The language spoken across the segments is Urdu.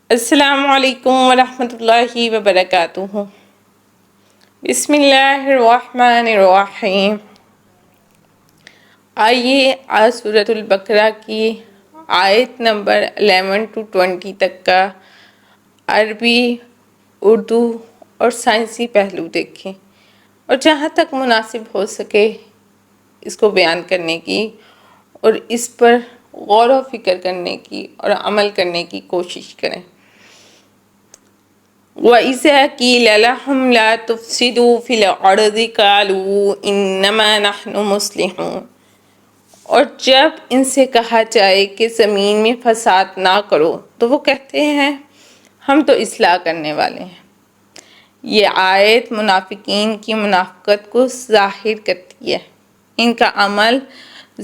السلام علیکم ورحمۃ اللہ وبرکاتہ۔ بسم اللہ الرحمن الرحیم۔ آئیے آج سورۃ البقرہ کی آیت نمبر 11 to 20 تک کا عربی، اردو اور سائنسی پہلو دیکھیں، اور جہاں تک مناسب ہو سکے اس کو بیان کرنے کی اور اس پر غور و فکر کرنے کی اور عمل کرنے کی کوشش کریں۔ وَإِذَا قِيلَ لَهُمْ لَا تُفْسِدُوا فِي الْأَرْضِ قَالُوا إِنَّمَا نَحْنُ مُصْلِحُونَ، اور جب ان سے کہا جائے کہ زمین میں فساد نہ کرو تو وہ کہتے ہیں ہم تو اصلاح کرنے والے ہیں۔ یہ آیت منافقین کی منافقت کو ظاہر کرتی ہے۔ ان کا عمل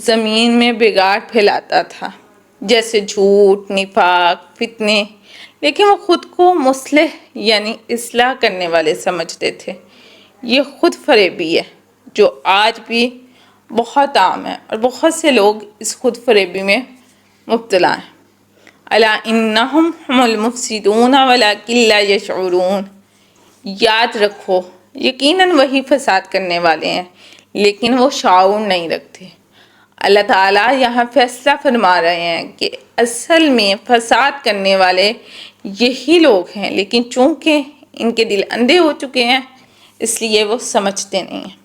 زمین میں بگاڑ پھیلاتا تھا، جیسے جھوٹ، نفاق، فتنے، لیکن وہ خود کو مصلح یعنی اصلاح کرنے والے سمجھتے تھے۔ یہ خود فریبی ہے جو آج بھی بہت عام ہے، اور بہت سے لوگ اس خود فریبی میں مبتلا ہیں۔ الا انہم هم المفسدون ولکن لا یشعرون، یاد رکھو یقیناً وہی فساد کرنے والے ہیں لیکن وہ شعور نہیں رکھتے۔ اللہ تعالیٰ یہاں فیصلہ فرما رہے ہیں کہ اصل میں فساد کرنے والے یہی لوگ ہیں، لیکن چونکہ ان کے دل اندھے ہو چکے ہیں اس لیے وہ سمجھتے نہیں ہیں۔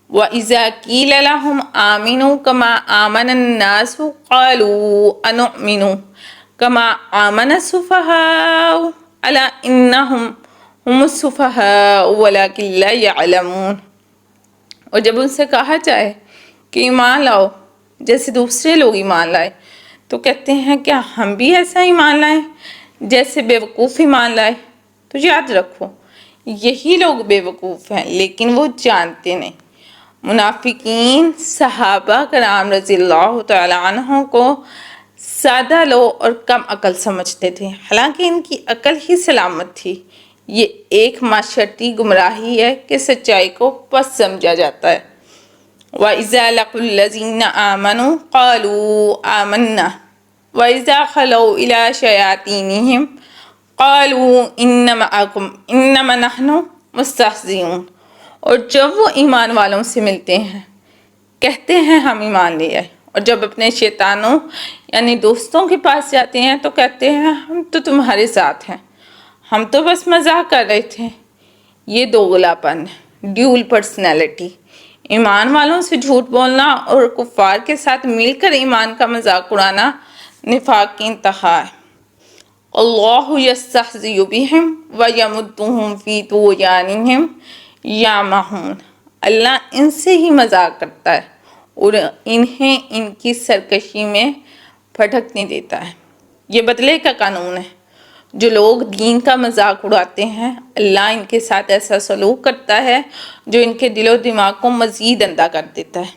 وَإِذَا قِيلَ لَهُمْ آمِنُوا كَمَا آمَنَ النَّاسُ قَالُوا أَنُؤْمِنُ كَمَا آمَنَ السُّفَهَاءُ أَلَا إِنَّهُمْ هُمُ السُّفَهَاءُ وَلَكِنْ لَا يَعْلَمُونَ، اور جب ان سے کہا جائے کہ ایمان لاؤ جیسے دوسرے لوگ ایمان لائے تو کہتے ہیں کیا ہم بھی ایسا ایمان لائیں جیسے بے وقوف ایمان لائے؟ تو یاد رکھو یہی لوگ بے وقوف ہیں لیکن وہ جانتے نہیں۔ منافقین صحابہ کرام رضی اللہ تعالیٰ عنہ کو سادہ لو اور کم عقل سمجھتے تھے، حالانکہ ان کی عقل ہی سلامت تھی۔ یہ ایک معاشرتی گمراہی ہے کہ سچائی کو پس سمجھا جاتا ہے۔ وَإِذَا لَقُوا الَّذِينَ آمَنُوا قَالُوا آمَنَّا وَإِذَا خَلَوْا إِلَىٰ شَيَاطِينِهِمْ قَالُوا إِنَّمَا نَحْنُ مُسْتَهْزِئُونَ، اور جب وہ ایمان والوں سے ملتے ہیں کہتے ہیں ہم ایمان لے آئے، اور جب اپنے شیطانوں یعنی دوستوں کے پاس جاتے ہیں تو کہتے ہیں ہم تو تمہارے ساتھ ہیں، ہم تو بس مزاح کر رہے تھے۔ یہ دوغلاپن ہے، ڈیول پرسنالٹی۔ ایمان والوں سے جھوٹ بولنا اور کفار کے ساتھ مل کر ایمان کا مذاق اڑانا نفاق کی انتہا ہے۔ اللہ یستہزئ بہم ویمدہم فی طغیانہم یعمہون، اللہ ان سے ہی مذاق کرتا ہے اور انہیں ان کی سرکشی میں پھٹکنے دیتا ہے۔ یہ بدلے کا قانون ہے۔ جو لوگ دین کا مذاق اڑاتے ہیں اللہ ان کے ساتھ ایسا سلوک کرتا ہے جو ان کے دل و دماغ کو مزید اندھا کر دیتا ہے۔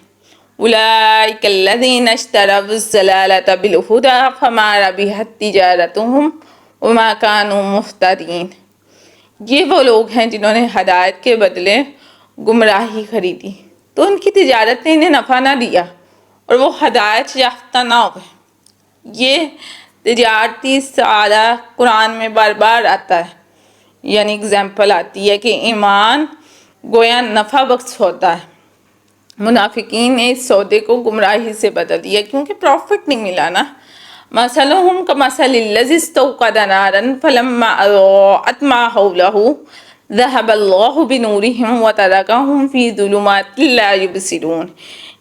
اولئک الذین اشتروا الضلالۃ بالہدی فما ربحت تجارتہم وما کانوا مہتدین، یہ وہ لوگ ہیں جنہوں نے ہدایت کے بدلے گمراہی خریدی تو ان کی تجارت نے انہیں نفع نہ دیا اور وہ ہدایت یافتہ نہ ہوئے۔ یہ تجارتی سعادہ قرآن میں بار بار آتا ہے، یعنی اگزامپل آتی ہے کہ ایمان گویا نفع بخش ہوتا ہے۔ منافقین نے اس سودے کو گمراہی سے بدل دیا کیونکہ پروفٹ نہیں ملا نا۔ مثلہم کمثل الذی استوقد نارا فلما اضاءت ما حولہ ذہب اللہ بنورہم وترکہم فی ظلمات لا یبصرون،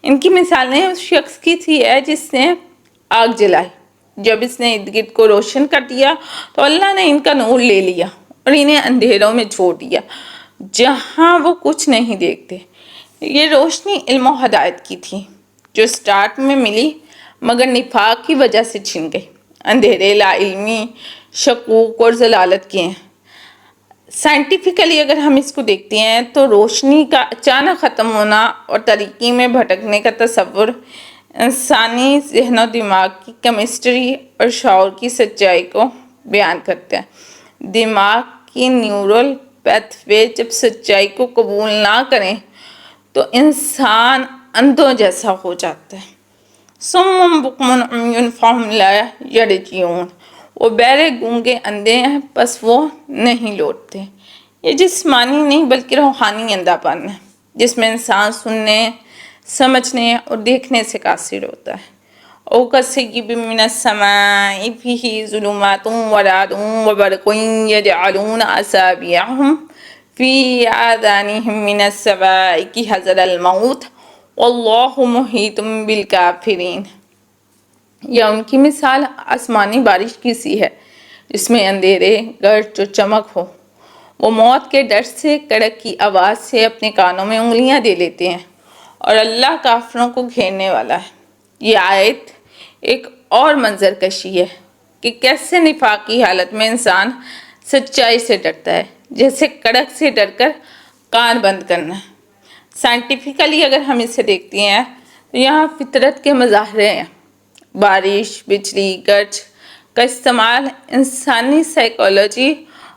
ان کی مثالیں اس شخص کی تھی ہے جس نے آگ جلائی، جب اس نے ارد گرد کو روشن کر دیا تو اللہ نے ان کا نور لے لیا اور انہیں اندھیروں میں چھوڑ دیا جہاں وہ کچھ نہیں دیکھتے۔ یہ روشنی علم و ہدایت کی تھی جو سٹارٹ میں ملی مگر نفاق کی وجہ سے چھن گئی۔ اندھیرے لا علمی، شکوک اور ضلالت کے ہیں۔ سائنٹیفکلی اگر ہم اس کو دیکھتے ہیں تو روشنی کا اچانک ختم ہونا اور طریقے میں بھٹکنے کا تصور انسانی ذہن و دماغ کی کیمسٹری اور شعور کی سچائی کو بیان کرتا ہے۔ دماغ کی نیورل پیتھ وے جب سچائی کو قبول نہ کریں تو انسان اندھوں جیسا ہو جاتا ہے۔ صم بکم عمی فہم لا یرجعون، وہ بہرے گونگے اندھے ہیں پس وہ نہیں لوٹتے۔ یہ جسمانی نہیں بلکہ روحانی اندھا پن ہے جس میں انسان سننے، سمجھنے اور دیکھنے سے قاصر ہوتا ہے۔ او کصیب من السماء فیہ ظلمات ورعد وبرق یجعلون اصابعهم فی آذانهم من الصواعق حذر الموت واللہ محیط بالکافرین۔ یا ان کی مثال آسمانی بارش کی سی ہے جس میں اندھیرے، گرج اور چمک ہو۔ وہ موت کے ڈر سے کڑک کی آواز سے اپنے کانوں میں انگلیاں دے لیتے ہیں، اور اللہ کافروں کو گھیرنے والا ہے۔ یہ آیت ایک اور منظر کشی ہے کہ کیسے نفاق کی حالت میں انسان سچائی سے ڈرتا ہے، جیسے کڑک سے ڈر کر کان بند کرنا۔ سائنٹیفکلی اگر ہم اسے دیکھتے ہیں تو یہاں فطرت کے مظاہرے ہیں۔ بارش، بجلی، گرج کا استعمال انسانی سائیکالوجی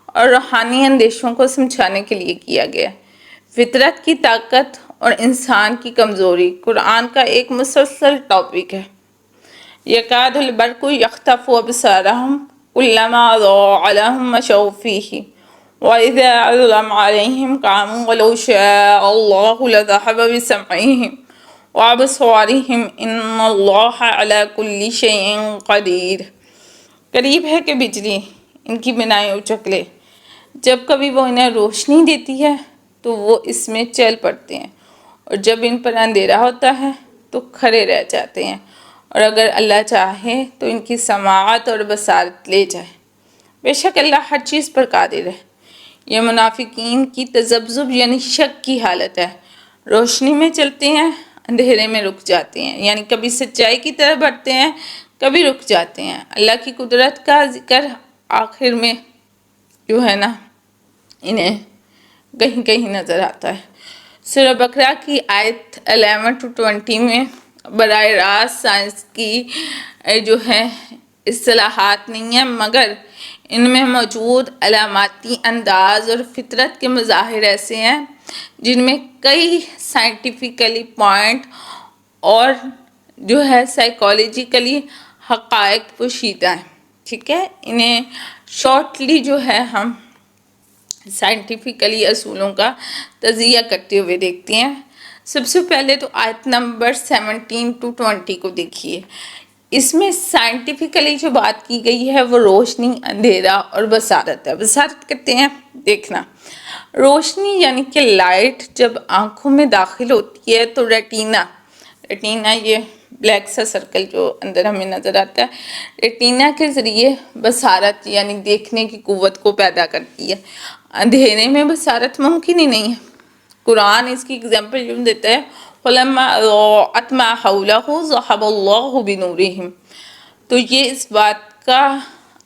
اور روحانی اندیشوں کو سمجھانے کے لیے کیا گیا۔ فطرت کی طاقت اور انسان کی کمزوری قرآن کا ایک مسلسل ٹاپک ہے۔ یکاد البرق یخطف ابصارهم کلما اضاء لهم مشوا فیہ وَإِذَا أَظْلَمَ عَلَيْهِمْ قَامُوا وَلَوْ شَاءَ اللَّهُ لَذَهَبَ بِسَمْعِهِمْ وَأَبْصَارِهِمْ إِنَّ اللَّهَ عَلَى كُلِّ شَيْءٍ قَدِيرٌ۔ قریب ہے کہ بجلی ان کی بنائیں اچک لے، جب کبھی وہ انہیں روشنی دیتی ہے تو وہ اس میں چل پڑتے ہیں، اور جب ان پر اندھیرا ہوتا ہے تو کھڑے رہ جاتے ہیں، اور اگر اللہ چاہے تو ان کی سماعت اور بصارت لے جائے۔ بے شک اللہ ہر چیز پر قادر ہے۔ یہ منافقین کی تذبذب یعنی شک کی حالت ہے۔ روشنی میں چلتے ہیں، اندھیرے میں رک جاتے ہیں، یعنی کبھی سچائی کی طرف بڑھتے ہیں، کبھی رک جاتے ہیں۔ اللہ کی قدرت کا ذکر آخر میں جو ہے نا انہیں کہیں کہیں نظر آتا ہے۔ سورہ بقرہ کی آیت 11-20 میں براہ راست سائنس کی جو ہے اصطلاحات نہیں ہیں، مگر ان میں موجود علاماتی انداز اور فطرت کے مظاہر ایسے ہیں جن میں کئی سائنٹیفکلی پوائنٹ اور جو ہے سائیکالوجیکلی حقائق پوشیدہ ہیں۔ ٹھیک ہے، انہیں شارٹلی جو ہے ہم سائنٹیفکلی اصولوں کا تجزیہ کرتے ہوئے دیکھتے ہیں۔ سب سے پہلے تو آیت نمبر 17-20 کو دیکھیے۔ اس میں سائنٹیفکلی جو بات کی گئی ہے وہ روشنی، اندھیرا اور بصارت ہے۔ بصارت کہتے ہیں دیکھنا۔ روشنی یعنی کہ لائٹ جب آنکھوں میں داخل ہوتی ہے تو ریٹینا یہ بلیک سا سرکل جو اندر ہمیں نظر آتا ہے، ریٹینا کے ذریعے بصارت یعنی دیکھنے کی قوت کو پیدا کرتی ہے۔ اندھیرے میں بصارت ممکن ہی نہیں ہے۔ قرآن اس کی اگزامپل جو دیتا ہے فَلَمَّا أَضَاءَتْ مَا حَوْلَهُ ذَهَبَ اللَّهُ بِنُورِهِمْ، تو یہ اس بات کا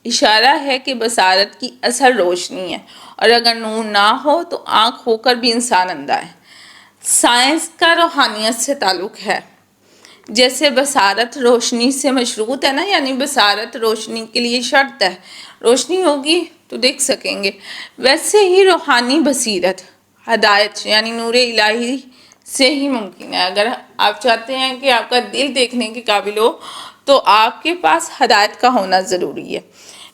اشارہ ہے کہ بصارت کی اصل روشنی ہے، اور اگر نور نہ ہو تو آنکھ ہو کر بھی انسان اندھا ہے۔ سائنس کا روحانیت سے تعلق ہے۔ جیسے بصارت روشنی سے مشروط ہے نا، یعنی بصارت روشنی کے لیے شرط ہے، روشنی ہوگی تو دیکھ سکیں گے، ویسے ہی روحانی بصیرت، ہدایت یعنی نور الہی سے ہی ممکن ہے۔ اگر آپ چاہتے ہیں کہ آپ کا دل دیکھنے کے قابل ہو تو آپ کے پاس ہدایت کا ہونا ضروری ہے۔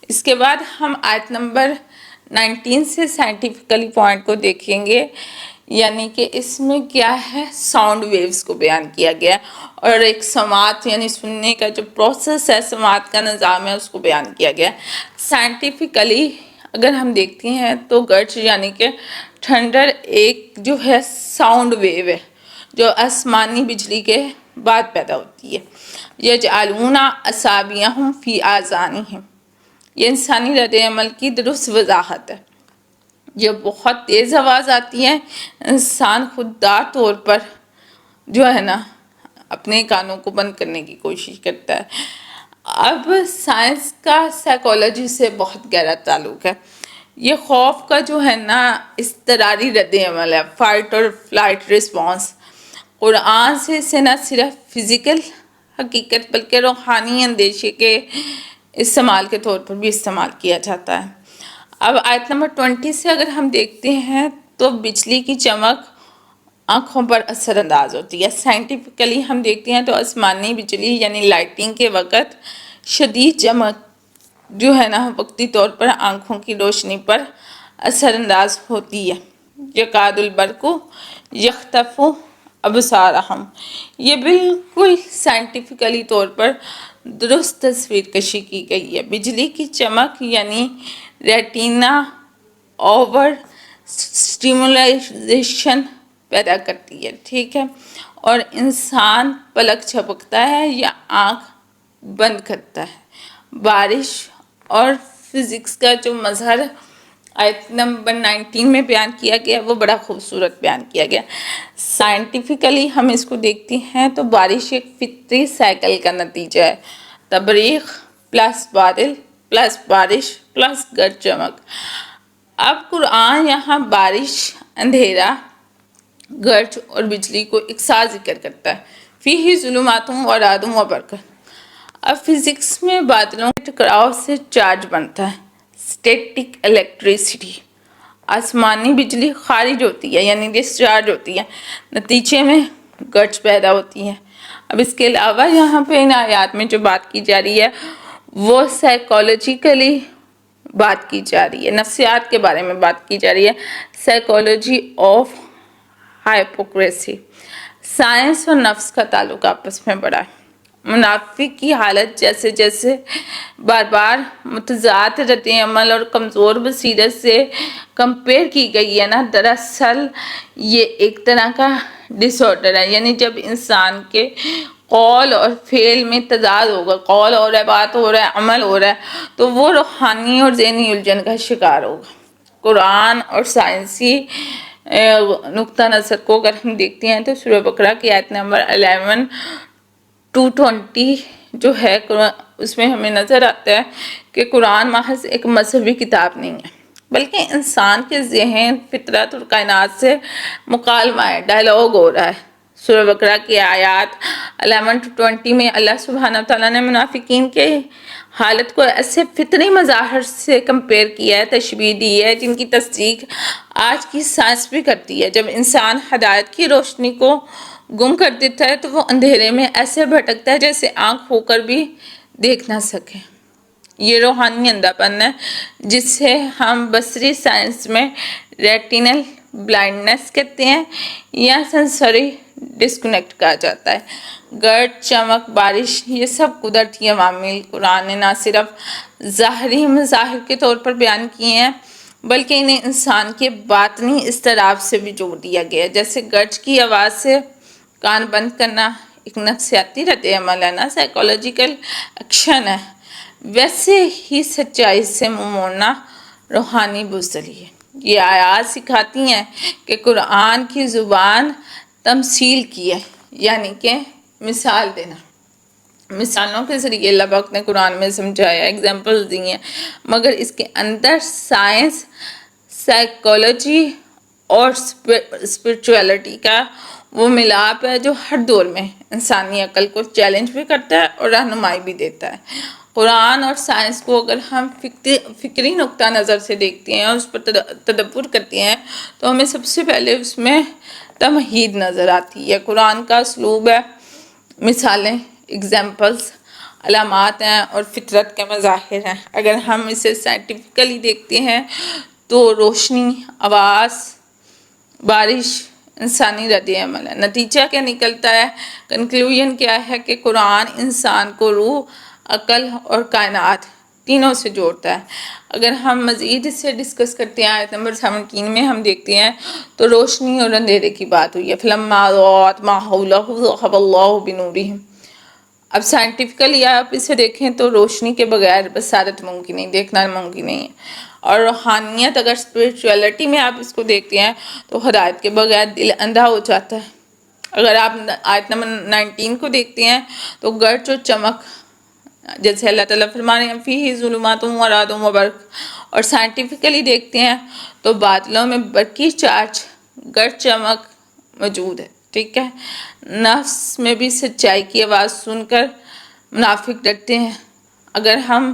اس کے بعد ہم آیت نمبر 19 سے سائنٹیفکلی پوائنٹ کو دیکھیں گے، یعنی کہ اس میں کیا ہے، ساؤنڈ ویوز کو بیان کیا گیا اور ایک سماعت یعنی سننے کا جو پروسیس ہے، سماعت کا نظام ہے، اس کو بیان کیا گیا۔ سائنٹیفکلی اگر ہم دیکھتے ہیں تو گرج یعنی کہ تھنڈر ایک جو ہے ساؤنڈ ویو ہے جو آسمانی بجلی کے بعد پیدا ہوتی ہے۔ یجعلون اصابعهم فی آذانہم، یہ انسانی رد عمل کی درست وضاحت ہے۔ جب بہت تیز آواز آتی ہے انسان خوددار طور پر جو ہے نا اپنے کانوں کو بند کرنے کی کوشش کرتا ہے۔ اب سائنس کا سائیکالوجی سے بہت گہرا تعلق ہے۔ یہ خوف کا جو ہے نا اضطراری رد عمل ہے، فائٹ اور فلائٹ رسپانس۔ قرآن سے اسے نہ صرف فزیکل حقیقت بلکہ روحانی اندیشے کے استعمال کے طور پر بھی استعمال کیا جاتا ہے۔ اب آیت نمبر 20 سے اگر ہم دیکھتے ہیں تو بجلی کی چمک آنکھوں پر اثر انداز ہوتی ہے۔ سائنٹیفکلی ہم دیکھتے ہیں تو آسمانی بجلی یعنی لائٹنگ کے وقت شدید چمک جو ہے نا وقتی طور پر آنکھوں کی روشنی پر اثر انداز ہوتی ہے۔ یکاد البرق یخطف ابصارہم، یہ بالکل سائنٹیفکلی طور پر درست تصویر کشی کی گئی ہے۔ بجلی کی چمک یعنی ریٹینا اوور سٹیمولیشن پیدا کرتی ہے، ٹھیک ہے، اور انسان پلک جھپکتا ہے یا آنکھ بند کرتا ہے۔ بارش اور فزکس کا جو مظہر آیت نمبر 19 میں بیان کیا گیا وہ بڑا خوبصورت بیان کیا گیا۔ سائنٹیفکلی ہم اس کو دیکھتے ہیں تو بارش ایک فطری سائیکل کا نتیجہ ہے، تبریق پلس بادل پلس بارش پلس گرج چمک۔ اب قرآن یہاں بارش، اندھیرا، گرج اور بجلی کو ایک ساتھ ذکر کرتا ہے، فیہ ظلمات و رعد و برق۔ اب فزکس میں بادلوں کے ٹکراؤ سے چارج بنتا ہے، اسٹیٹک الیکٹریسٹی، آسمانی بجلی خارج ہوتی ہے یعنی ڈسچارج ہوتی ہے، نتیجے میں گرج پیدا ہوتی ہے۔ اب اس کے علاوہ یہاں پہ ان آیات میں جو بات کی جا رہی ہے وہ سائیکولوجیکلی بات کی جا رہی ہے، نفسیات کے بارے میں بات کی جا رہی ہے، سائیکولوجی آف ہائپوکریسی۔ سائنس اور نفس کا تعلق آپس میں بڑا ہے۔ منافق کی حالت جیسے جیسے بار بار متضاد رد عمل اور کمزور بصیرت سے کمپیئر کی گئی ہے نا، دراصل یہ ایک طرح کا ڈس آرڈر ہے، یعنی جب انسان کے قول اور فعل میں تضاد ہوگا، قول ہو رہا ہے، بات ہو رہا ہے، عمل ہو رہا ہے، تو وہ روحانی اور ذہنی الجھن کا شکار ہوگا۔ قرآن اور سائنسی نقطہ نظر کو اگر ہم دیکھتے ہیں تو سورہ بقرہ کی آیت نمبر 11 to 20 جو ہے اس میں ہمیں نظر آتا ہے کہ قرآن محض ایک مذہبی کتاب نہیں ہے بلکہ انسان کے ذہن، فطرت اور کائنات سے مکالمہ ہے، ڈائلاگ ہو رہا ہے۔ سورہ بقرہ کی آیات 11 to 20 میں اللہ سبحانہ وتعالیٰ نے منافقین کے حالت کو ایسے فطری مظاہر سے کمپیئر کیا ہے، تشبیہ دی ہے، جن کی تصدیق آج کی سائنس بھی کرتی ہے۔ جب انسان ہدایت کی روشنی کو گم کر دیتا ہے تو وہ اندھیرے میں ایسے بھٹکتا ہے جیسے آنکھ ہو کر بھی دیکھ نہ سکے۔ یہ روحانی اندھا پن ہے جسے ہم بصری سائنس میں ریٹینل بلائنڈنس کہتے ہیں یا سنسری ڈسکنیکٹ کہا جاتا ہے۔ گرج، چمک، بارش، یہ سب قدرتی عوامل قرآن نے نہ صرف ظاہری مظاہر کے طور پر بیان کیے ہیں بلکہ انہیں انسان کے باطنی اضطراب سے بھی جوڑ دیا گیا ہے۔ جیسے گرج کی آواز سے کان بند کرنا ایک نفسیاتی رد عمل ہے نا، سائیکولوجیکل ایکشن ہے، ویسے ہی سچائی سے منہ موڑنا روحانی بزدلی ہے۔ یہ آیات سکھاتی ہیں کہ قرآن کی زبان تمثیل کی ہے، یعنی کہ مثال دینا۔ مثالوں کے ذریعے اللہ پاک نے قرآن میں سمجھایا، ایگزامپل دی ہیں، مگر اس کے اندر سائنس، سائیکولوجی اور اسپرچویلٹی کا وہ ملاپ ہے جو ہر دور میں انسانی عقل کو چیلنج بھی کرتا ہے اور رہنمائی بھی دیتا ہے۔ قرآن اور سائنس کو اگر ہم فکری نقطہ نظر سے دیکھتے ہیں اور اس پر تدبر کرتے ہیں تو ہمیں سب سے پہلے اس میں تمہید نظر آتی ہے۔ قرآن کا اسلوب ہے، مثالیں، ایگزامپلز، علامات ہیں اور فطرت کے مظاہر ہیں۔ اگر ہم اسے سائنٹیفکلی دیکھتے ہیں تو روشنی، آواز، بارش انسانی رد عمل ہے۔ نتیجہ کیا نکلتا ہے؟ کنکلوژن کیا ہے کہ قرآن انسان کو روح، عقل اور کائنات تینوں سے جوڑتا ہے۔ اگر ہم مزید اس سے ڈسکس کرتے ہیں آیت نمبر 17 میں ہم دیکھتے ہیں تو روشنی اور اندھیرے کی بات ہوئی ہے، فَلَمَّا ضَاءَتْ مَا حَوْلَهُ ذَهَبَ اللَّهُ بِنُورِهِمْ۔ اب سائنٹیفکلی آپ اسے دیکھیں تو روشنی کے بغیر بصارت ممکن نہیں، دیکھنا ممکن نہیں ہے۔ اور روحانیت، اگر اسپرچویلٹی میں آپ اس کو دیکھتے ہیں تو ہدایت کے بغیر دل اندھا ہو جاتا ہے۔ اگر آپ آیت نمبر 19 کو دیکھتے ہیں تو گرج اور چمک، جیسے اللہ تعالیٰ فرما رہے ہیں فیہ ظلمات و رعد و برق، اور سائنٹیفکلی دیکھتے ہیں تو بادلوں میں برقی چارج، گرج چمک موجود ہے، ٹھیک ہے۔ نفس میں بھی سچائی کی آواز سن کر منافق ڈرتے ہیں۔ اگر ہم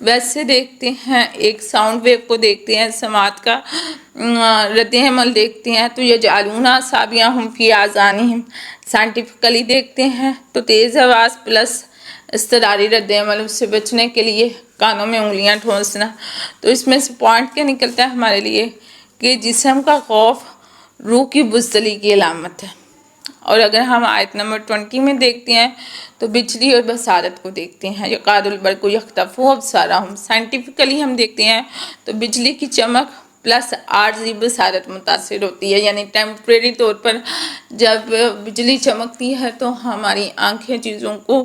ویسے دیکھتے ہیں، ایک ساؤنڈ ویو کو دیکھتے ہیں، سماعت کا رد عمل دیکھتے ہیں تو یجعلون اصابعہم فی آذانہم، سائنٹیفکلی دیکھتے ہیں تو تیز آواز پلس اضطراری رد عمل اس سے بچنے کے لیے کانوں میں انگلیاں ٹھونسنا. تو اس میں سے پوائنٹ کیا نکلتا ہے ہمارے لیے کہ جسم کا خوف روح کی بزدلی کی علامت ہے. اور اگر ہم آیت نمبر 20 میں دیکھتے ہیں تو بجلی اور بصارت کو دیکھتے ہیں. یکاد البرق یخطف ابصارہم، سائنٹیفکلی ہم دیکھتے ہیں تو بجلی کی چمک پلس عارضی بصارت متاثر ہوتی ہے. یعنی ٹیمپریری طور پر جب بجلی چمکتی ہے تو ہماری آنکھیں چیزوں کو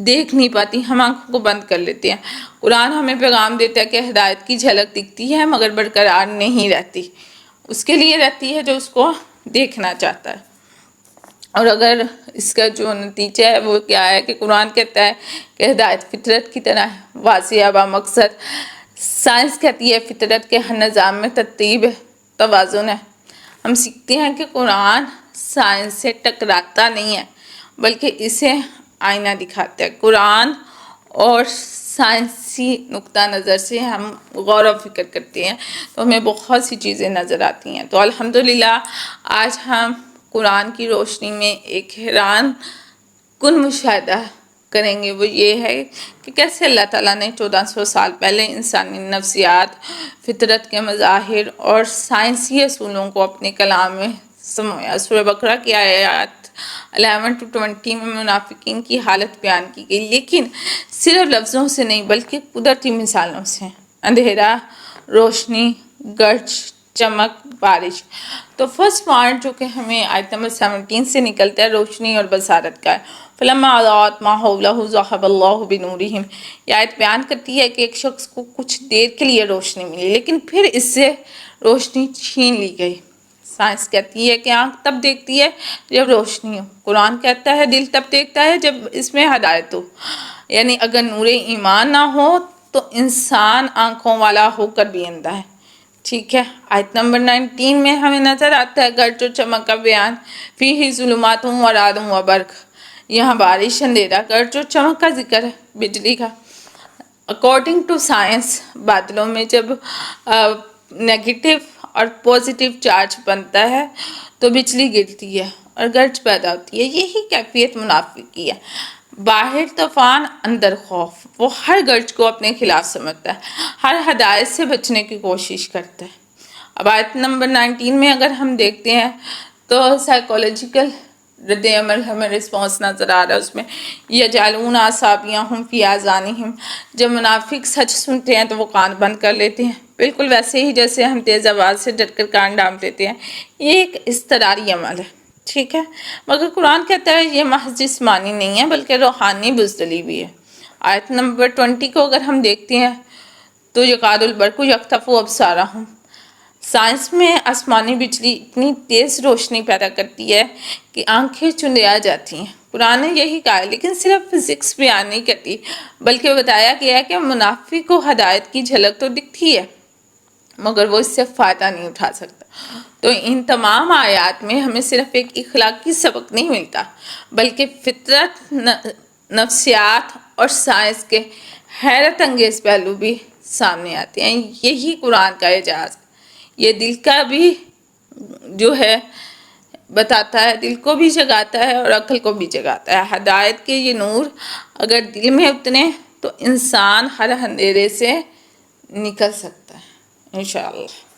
دیکھ نہیں پاتی، ہم آنکھوں کو بند کر لیتے ہیں. قرآن ہمیں پیغام دیتا ہے کہ ہدایت کی جھلک دکھتی ہے مگر برقرار نہیں رہتی. اس کے لیے رہتی ہے جو اس کو دیکھنا چاہتا ہے. اور اگر اس کا جو نتیجہ ہے وہ کیا ہے کہ قرآن کہتا ہے کہ ہدایت فطرت کی طرح واضح با مقصد. سائنس کہتی ہے فطرت کے ہر نظام میں ترتیب توازن ہے. ہم سیکھتے ہیں کہ قرآن سائنس سے ٹکراتا نہیں ہے بلکہ اسے آئینہ دکھاتا ہے. قرآن اور سائنسی نقطہ نظر سے ہم غور و فکر کرتے ہیں تو ہمیں بہت سی چیزیں نظر آتی ہیں. تو الحمدللہ آج ہم قرآن کی روشنی میں ایک حیران کن مشاہدہ کریں گے. وہ یہ ہے کہ کیسے اللہ تعالیٰ نے 1400 سال پہلے انسانی نفسیات، فطرت کے مظاہر اور سائنسی اصولوں کو اپنے کلام میں سمویا. سورہ بقرہ کی آیات 11-20 میں منافقین کی حالت بیان کی گئی، لیکن صرف لفظوں سے نہیں بلکہ قدرتی مثالوں سے. اندھیرا، روشنی، گرج، چمک، بارش. تو فرسٹ پوائنٹ جو کہ ہمیں آیت نمبر 17 سے نکلتا ہے روشنی اور بصارت کا ہے. فلما اضاءت ما حوله ذهب الله بنورهم. یہ آیت بیان کرتی ہے کہ ایک شخص کو کچھ دیر کے لیے روشنی ملی لیکن پھر اس سے روشنی چھین لی گئی. سائنس کہتی ہے کہ آنکھ تب دیکھتی ہے جب روشنی ہو. قرآن کہتا ہے دل تب دیکھتا ہے جب اس میں ہدایت ہو. یعنی اگر نور ایمان نہ ہو تو انسان آنکھوں والا ہو کر بھی اندھا ہے. ٹھیک ہے. آیت نمبر 19 میں ہمیں نظر آتا ہے گرج و چمک کا بیان. فیہ ظلمات و رعد و برق. یہاں بارش، اندھیرا، گرج و چمک کا ذکر ہے، بجلی کا. اکارڈنگ ٹو سائنس بادلوں میں جب نیگیٹو اور پوزیٹیو چارج بنتا ہے تو بجلی گرتی ہے اور گرج پیدا ہوتی ہے. یہی کیفیت منافق کی ہے. باہر طوفان، اندر خوف. وہ ہر گرج کو اپنے خلاف سمجھتا ہے، ہر ہدایت سے بچنے کی کوشش کرتا ہے. اب آیت نمبر 19 میں اگر ہم دیکھتے ہیں تو سائیکولوجیکل رد عمل ہمیں رسپانس نظر آ رہا ہے. اس میں یجعلون اصابعہم فی آذانہم. جب منافق سچ سنتے ہیں تو وہ کان بند کر لیتے ہیں، بالکل ویسے ہی جیسے ہم تیز آواز سے ڈر کر کان ڈھانپ لیتے ہیں. یہ ایک اضطراری عمل ہے. ٹھیک ہے. مگر قرآن کہتا ہے یہ محض جسمانی نہیں ہے بلکہ روحانی بزدلی بھی ہے. آیت نمبر 20 کو اگر ہم دیکھتے ہیں تو یکاد البرق یخطف ابصارہم. سائنس میں آسمانی بجلی اتنی تیز روشنی پیدا کرتی ہے کہ آنکھیں چندیا جاتی ہیں. قرآن نے یہی کہا ہے لیکن صرف فزکس بیان نہیں کرتی بلکہ بتایا گیا ہے کہ منافق کو ہدایت کی جھلک تو دکھتی ہے مگر وہ اس سے فائدہ نہیں اٹھا سکتا. تو ان تمام آیات میں ہمیں صرف ایک اخلاقی سبق نہیں ملتا بلکہ فطرت، نفسیات اور سائنس کے حیرت انگیز پہلو بھی سامنے آتے ہیں. یہی قرآن کا اعجاز. یہ دل کا بھی جو ہے بتاتا ہے، دل کو بھی جگاتا ہے اور عقل کو بھی جگاتا ہے. ہدایت کے یہ نور اگر دل میں اتنے تو انسان ہر اندھیرے سے نکل سکتا ہے انشاءاللہ.